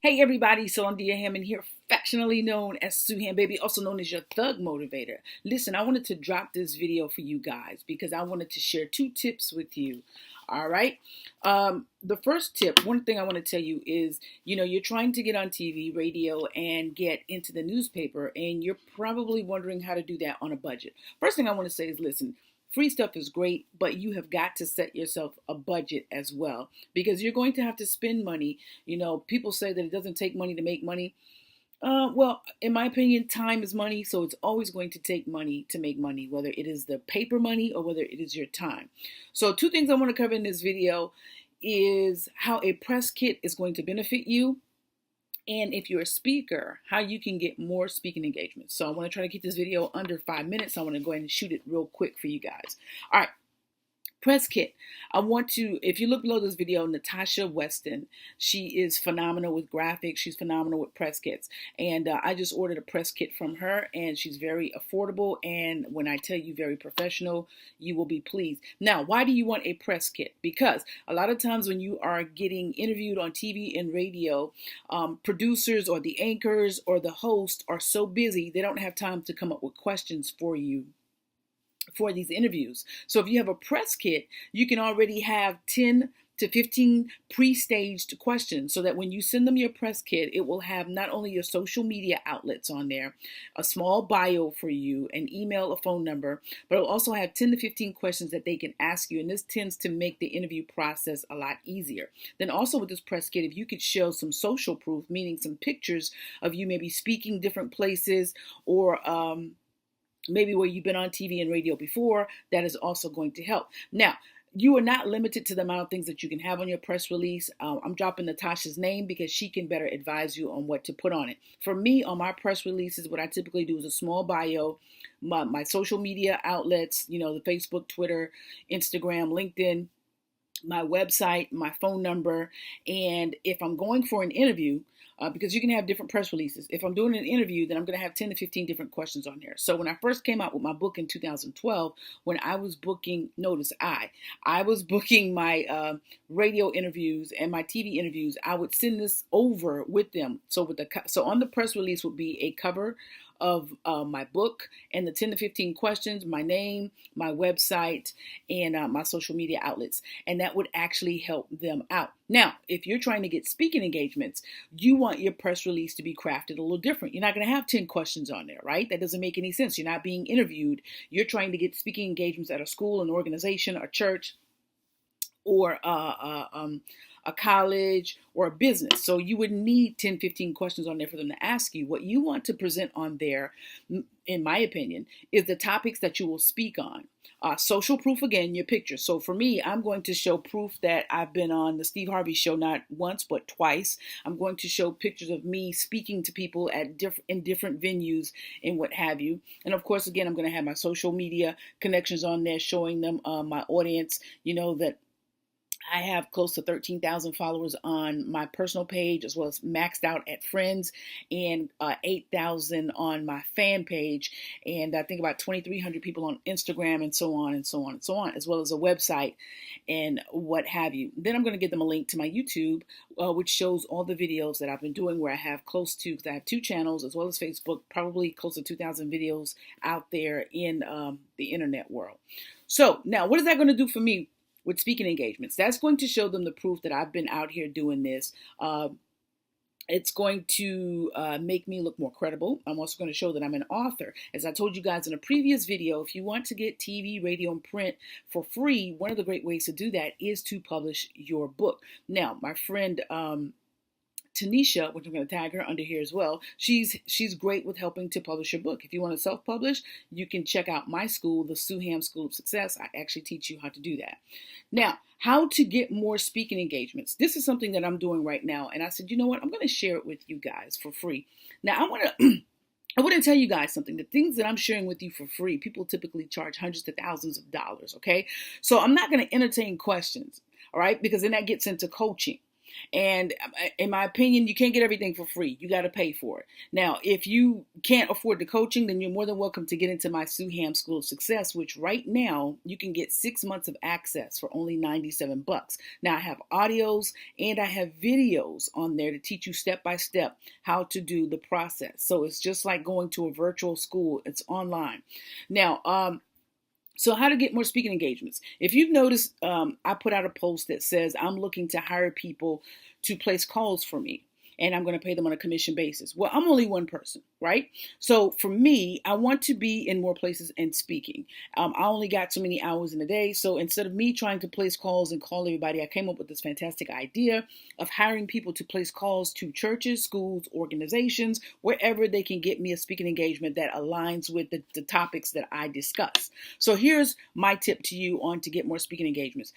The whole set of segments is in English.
Hey everybody, so I'm Sueham and here, affectionately known as Sueham, baby, also known as your thug motivator. Listen, I wanted to drop this video for you guys because I wanted to share two tips with you. All right. The first tip, one thing I want to tell you is, you're trying to get on TV, radio, and get into the newspaper, and you're probably wondering how to do that on a budget. First thing I want to say is, listen, free stuff is great, but you have got to set yourself a budget as well because you're going to have to spend money. People say that it doesn't take money to make money. Well, in my opinion, time is money, so it's always going to take money to make money, whether it is the paper money or whether it is your time. So two things I want to cover in this video is how a press kit is going to benefit you, and if you're a speaker, how you can get more speaking engagements. So I want to try to keep this video under 5 minutes. I want to go ahead and shoot it real quick for you guys. All right. Press kit. If you look below this video, Natasha Weston, she is phenomenal with graphics. She's phenomenal with press kits. And I just ordered a press kit from her, and she's very affordable. And when I tell you very professional, you will be pleased. Now, why do you want a press kit? Because a lot of times when you are getting interviewed on TV and radio, producers or the anchors or the host are so busy, they don't have time to come up with questions for you for these interviews. So if you have a press kit, you can already have 10 to 15 pre-staged questions so that when you send them your press kit, it will have not only your social media outlets on there, a small bio for you, an email, a phone number, but it'll also have 10 to 15 questions that they can ask you. And this tends to make the interview process a lot easier. Then also with this press kit, if you could show some social proof, meaning some pictures of you maybe speaking different places or maybe where you've been on TV and radio before, that is also going to help. Now, you are not limited to the amount of things that you can have on your press release. I'm dropping Natasha's name because she can better advise you on what to put on it. For me, on my press releases, what I typically do is a small bio, my social media outlets, the Facebook, Twitter, Instagram, LinkedIn, my website, my phone number, and if I'm going for an interview, because you can have different press releases. If I'm doing an interview, then I'm going to have 10 to 15 different questions on there. So when I first came out with my book in 2012, when I was booking, I was booking my radio interviews and my TV interviews, I would send this over with them. So on the press release would be a cover of my book and the 10 to 15 questions, my name, my website, and my social media outlets. And that would actually help them out. Now, if you're trying to get speaking engagements, you want your press release to be crafted a little different. You're not going to have 10 questions on there, right? That doesn't make any sense. You're not being interviewed. You're trying to get speaking engagements at a school, an organization, a church, or a college or a business. So you would need 10, 15 questions on there for them to ask you. What you want to present on there, in my opinion, is the topics that you will speak on. Social proof, again, your picture. So for me, I'm going to show proof that I've been on the Steve Harvey show not once, but twice. I'm going to show pictures of me speaking to people in different venues and what have you. And of course, again, I'm going to have my social media connections on there showing them my audience, that I have close to 13,000 followers on my personal page, as well as maxed out at friends, and 8,000 on my fan page, and I think about 2,300 people on Instagram, and so on and so on and so on, as well as a website and what have you. Then I'm going to give them a link to my YouTube, which shows all the videos that I've been doing, where I have because I have 2 channels, as well as Facebook, probably close to 2,000 videos out there in the internet world. So now, what is that going to do for me with speaking engagements? That's going to show them the proof that I've been out here doing this. It's going to make me look more credible. I'm also going to show that I'm an author. As I told you guys in a previous video, if you want to get TV, radio, and print for free, one of the great ways to do that is to publish your book. Now, my friend Tanisha, which I'm going to tag her under here as well, she's great with helping to publish your book. If you want to self-publish, you can check out my school, the Sueham School of Success. I actually teach you how to do that. Now, how to get more speaking engagements. This is something that I'm doing right now, and I said, you know what? I'm going to share it with you guys for free. Now, I want to tell you guys something. The things that I'm sharing with you for free, people typically charge hundreds to thousands of dollars, okay? So I'm not going to entertain questions, all right? Because then that gets into coaching. And in my opinion, you can't get everything for free. You got to pay for it. Now, if you can't afford the coaching, then you're more than welcome to get into my Sueham School of Success, which right now you can get 6 months of access for only $97. Now, I have audios and I have videos on there to teach you step by step how to do the process. So it's just like going to a virtual school. It's online. Now, so how to get more speaking engagements. If you've noticed, I put out a post that says I'm looking to hire people to place calls for me, and I'm going to pay them on a commission basis. Well, I'm only one person, right? So for me, I want to be in more places and speaking. I only got so many hours in a day. So instead of me trying to place calls and call everybody, I came up with this fantastic idea of hiring people to place calls to churches, schools, organizations, wherever they can get me a speaking engagement that aligns with the topics that I discuss. So here's my tip to you on to get more speaking engagements.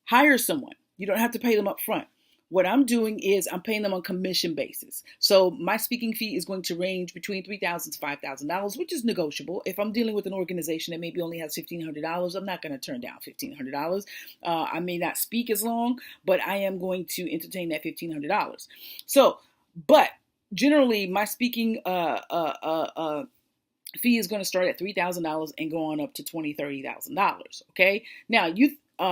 Hire someone. You don't have to pay them up front. What I'm doing is I'm paying them on commission basis. So my speaking fee is going to range between $3,000 to $5,000, which is negotiable. If I'm dealing with an organization that maybe only has $1,500, I'm not going to turn down $1,500. I may not speak as long, but I am going to entertain that $1,500. So, but generally my speaking fee is going to start at $3,000 and go on up to $20,000, $30,000. Okay. Now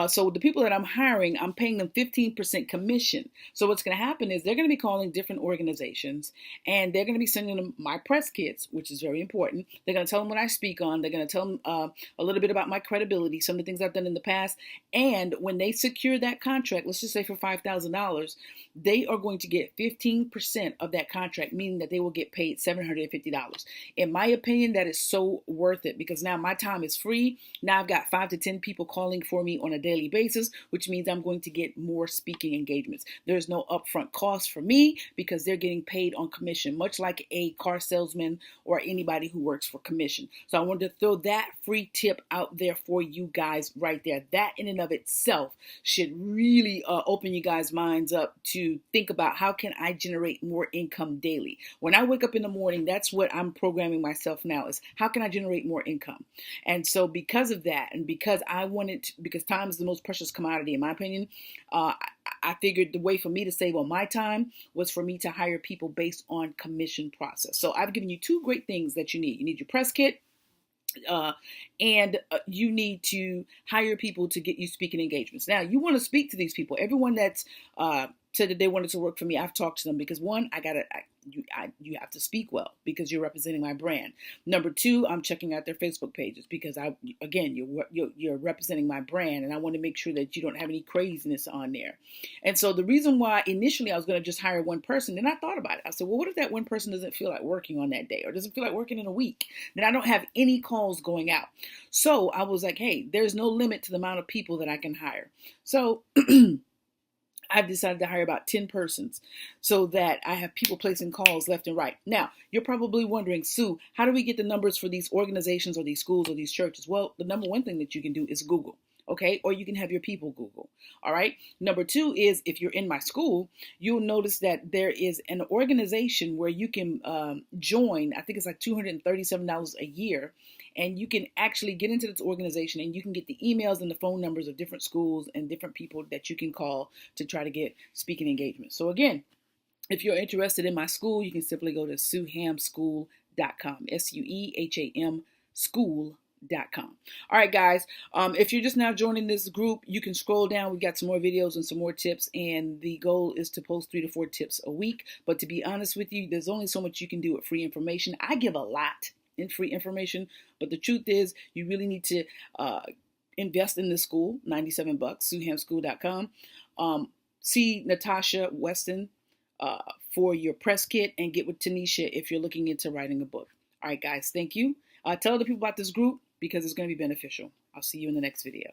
so the people that I'm hiring, I'm paying them 15% commission. So what's going to happen is they're going to be calling different organizations and they're going to be sending them my press kits, which is very important. They're going to tell them what I speak on. They're going to tell them a little bit about my credibility, some of the things I've done in the past. And when they secure that contract, let's just say for $5,000, they are going to get 15% of that contract, meaning that they will get paid $750. In my opinion, that is so worth it because now my time is free. Now I've got 5 to 10 people calling for me on a daily basis, which means I'm going to get more speaking engagements. There's no upfront cost for me because they're getting paid on commission, much like a car salesman or anybody who works for commission. So I wanted to throw that free tip out there for you guys right there. That in and of itself should really open you guys' minds up to think about how can I generate more income daily. When I wake up in the morning, that's what I'm programming myself now is how can I generate more income? And so because of that, and because because time is the most precious commodity in my opinion, I figured the way for me to save on my time was for me to hire people based on commission process. So I've given you 2 great things that you need. You need your press kit, and you need to hire people to get you speaking engagements. Now, you want to speak to these people. Everyone that's said that they wanted to work for me, I've talked to them because one, you have to speak well because you're representing my brand. Number 2, I'm checking out their Facebook pages because you're representing my brand, and I want to make sure that you don't have any craziness on there. And so the reason why initially I was going to just hire one person, then I thought about it. I said, well, what if that one person doesn't feel like working on that day or doesn't feel like working in a week? Then I don't have any calls going out. So I was like, hey, there's no limit to the amount of people that I can hire. So I've decided to hire about 10 persons so that I have people placing calls left and right. Now, you're probably wondering, Sue, how do we get the numbers for these organizations or these schools or these churches? Well, the number one thing that you can do is Google. Okay, or you can have your people Google. All right. Number 2 is if you're in my school, you'll notice that there is an organization where you can join. I think it's like $237 a year. And you can actually get into this organization and you can get the emails and the phone numbers of different schools and different people that you can call to try to get speaking engagements. So again, if you're interested in my school, you can simply go to suehamschool.com, SUEHAM school.com. All right, guys. If you're just now joining this group, you can scroll down. We've got some more videos and some more tips, and the goal is to post 3 to 4 tips a week. But to be honest with you, there's only so much you can do with free information. I give a lot in free information, but the truth is you really need to invest in this school, $97, suehamschool.com. See Natasha Weston for your press kit, and get with Tanisha if you're looking into writing a book. All right, guys, thank you. Tell other people about this group because it's going to be beneficial. I'll see you in the next video.